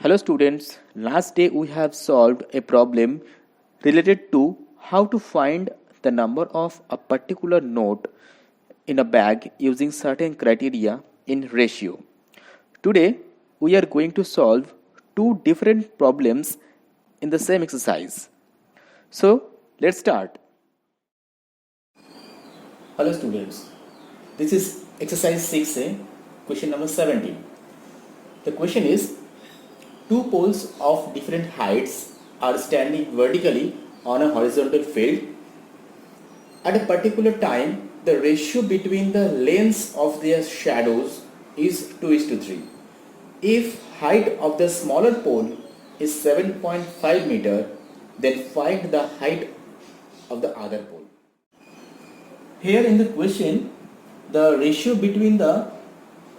Hello students, last day we have solved a problem related to how to find the number of a particular note in a bag using certain criteria in ratio. Today we are going to solve two different problems in the same exercise. So let's start. Hello students, this is exercise 6A, question number 17. The question is, two poles of different heights are standing vertically on a horizontal field. At a particular time, the ratio between the lengths of their shadows is 2:3. If height of the smaller pole is 7.5 meter, then find the height of the other pole. Here in the question, the ratio between the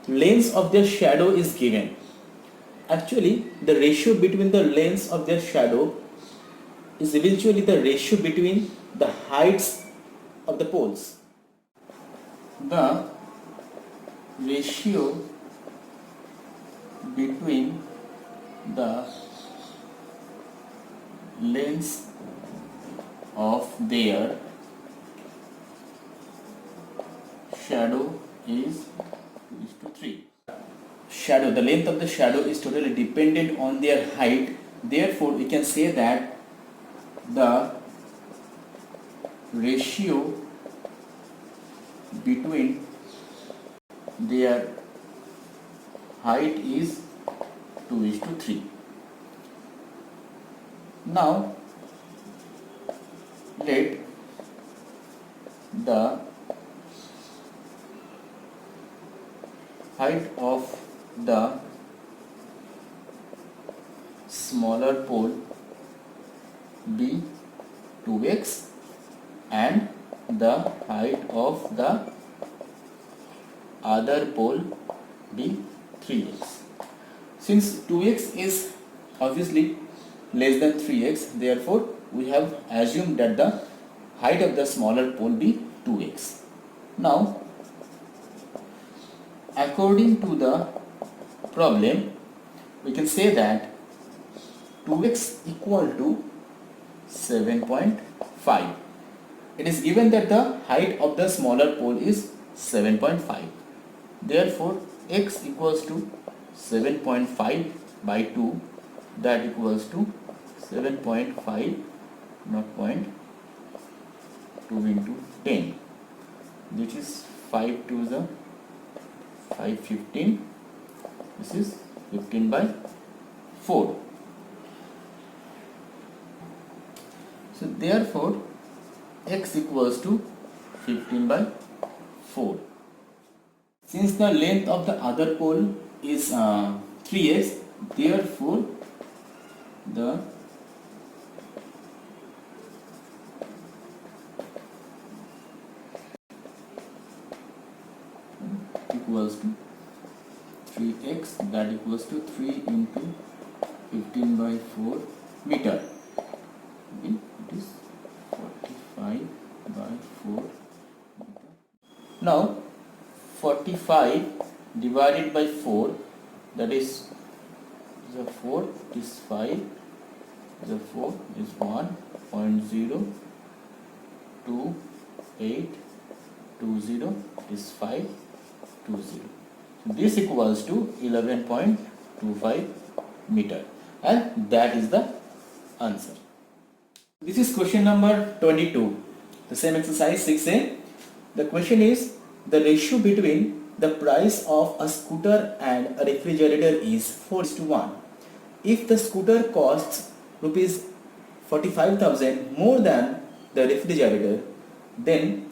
lengths of their shadow is given. Actually, the ratio between the lengths of their shadow is eventually the ratio between the heights of the poles. The ratio between the lengths of their shadow is 2:3. Shadow, the length of the shadow is totally dependent on their height. Therefore, we can say that the ratio between their height is 2:3. Now, let the height of the smaller pole be 2x and the height of the other pole be 3x. Since 2x is obviously less than 3x, therefore we have assumed that the height of the smaller pole be 2x. Now, according to the problem, we can say that 2x equal to 7.5. It is given that the height of the smaller pole is 7.5. Therefore, x equals to 7.5 by 2, that equals to 7.5 not 0.2 into 10, which is 5 to the 5 15. This is 15 by 4. So therefore x equals to 15 by 4. Since the length of the other pole is 3x, therefore the equals to 3x, that equals to 3 into 15 by 4 meter. It is 45 by 4 meter. Now 45 divided by 4, that is the 4 is 5, the 4 is 1.02820 is 520. This equals to 11.25 meter, and that is the answer. This is question number 22, the same exercise 6A. The question is, the ratio between the price of a scooter and a refrigerator is 4:1. If the scooter costs rupees 45,000 more than the refrigerator, then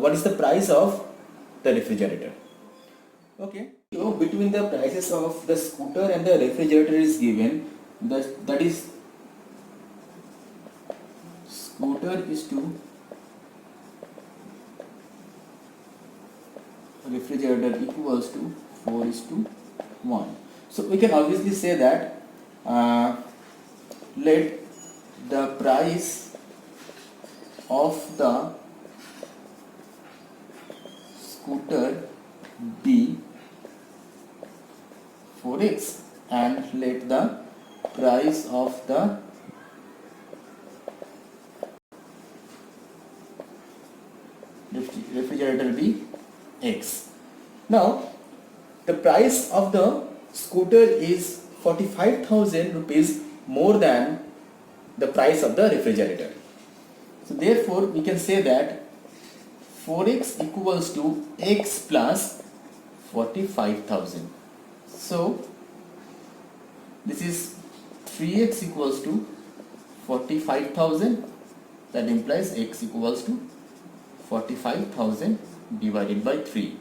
what is the price of the refrigerator? Okay, so between the prices of the scooter and the refrigerator is given, that is scooter is to refrigerator equals to 4:1. So we can obviously say that let the price of the scooter be 4x and let the price of the refrigerator be X. Now the price of the scooter is 45,000 rupees more than the price of the refrigerator. So therefore we can say that 4x equals to x plus 45,000. So this is 3x equals to 45,000, that implies x equals to 45,000 divided by 3,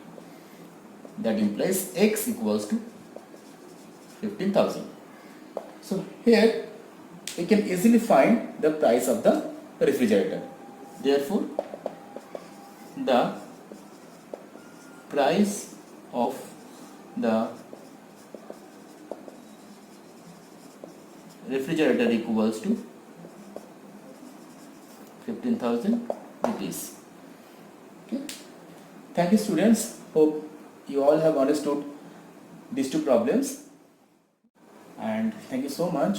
that implies x equals to 15,000. So here we can easily find the price of the refrigerator. Therefore the price of the refrigerator equals to 15,000 rupees. Okay. Thank you students. Hope you all have understood these two problems, and thank you so much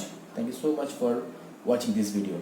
for watching this video.